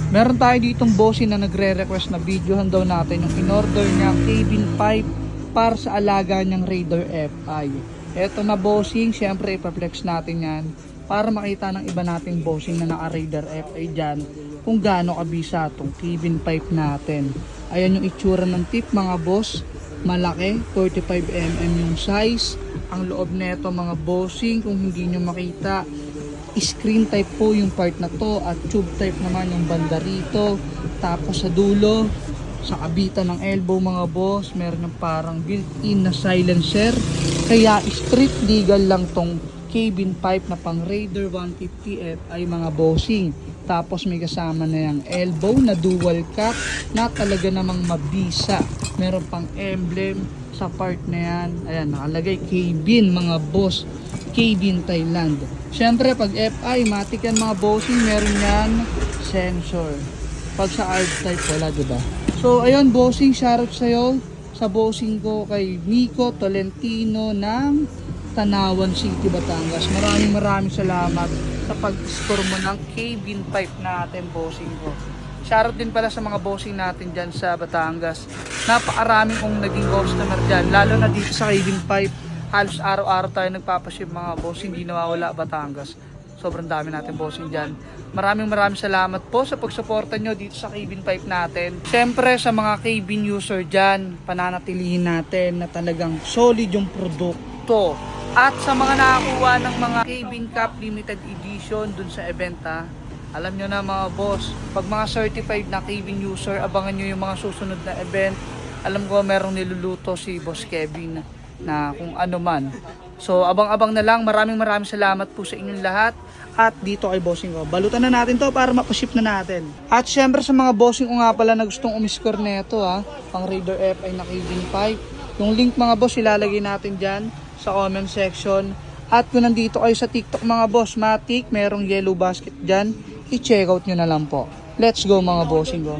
Meron tayo ditong bossing na nagre-request na videohan daw natin yung in-order niyang cabin pipe para sa alaga niyang Raider FI. Eto na bossing, syempre ipaplex natin yan para makita ng iba nating bossing na naka-Raider FI dyan kung gaano kabisa itong cabin pipe natin. Ayan yung itsura ng tip mga boss, malaki, 45mm yung size. Ang loob neto mga bossing, kung hindi nyo makita, screen type po yung part na to at tube type naman yung banda rito. Tapos sa dulo, sa kabitan ng elbow mga boss, meron ng parang built-in na silencer. Kaya street legal lang tong cabin pipe na pang Raider 150 FI mga bossing. Tapos may kasama na yung elbow na dual cap na talaga namang mabisa. Meron pang emblem sa part na yan. Ayan, nakalagay cabin mga boss, cabin Thailand. Syempre pag FI, matik yan mga bossing, meron yan sensor. Pag sa ARD type wala, diba? So ayun bossing, shoutout sa'yo sa bossing ko kay Nico Tolentino ng Tanawan City, Batangas. Maraming salamat sa pag-score mo ng cabin pipe natin bossing ko. Shoutout din pala sa mga bossing natin dyan sa Batangas. Napakaraming kong naging customer dyan, lalo na dito sa cabin pipe. Halos araw-araw tayo nagpapaship mga bossing, hindi nawawala Batangas. Sobrang dami natin bossing dyan. Maraming salamat po sa pagsuporta nyo dito sa cabin pipe natin. Siyempre sa mga cabin user dyan, pananatilihin natin na talagang solid yung produkto. At sa mga nakakuha ng mga cabin cap limited edition dun sa event alam nyo na mga boss, pag mga certified na cabin user, abangan nyo yung mga susunod na event. Alam ko merong niluluto si Boss Kevin na kung ano man. So abang-abang na lang. Maraming salamat po sa inyong lahat. At dito kay bossing ko, balutan na natin to para mapaship na natin. At syempre sa mga bossing ko nga pala na gustong umiscore nito pang Raider FI na cabin pipe, yung link mga boss ilalagay natin dyan sa comment section. At kung nandito kayo sa TikTok mga boss, Matic, merong yellow basket dyan, i-check out nyo na lang po. Let's go mga bossing ko.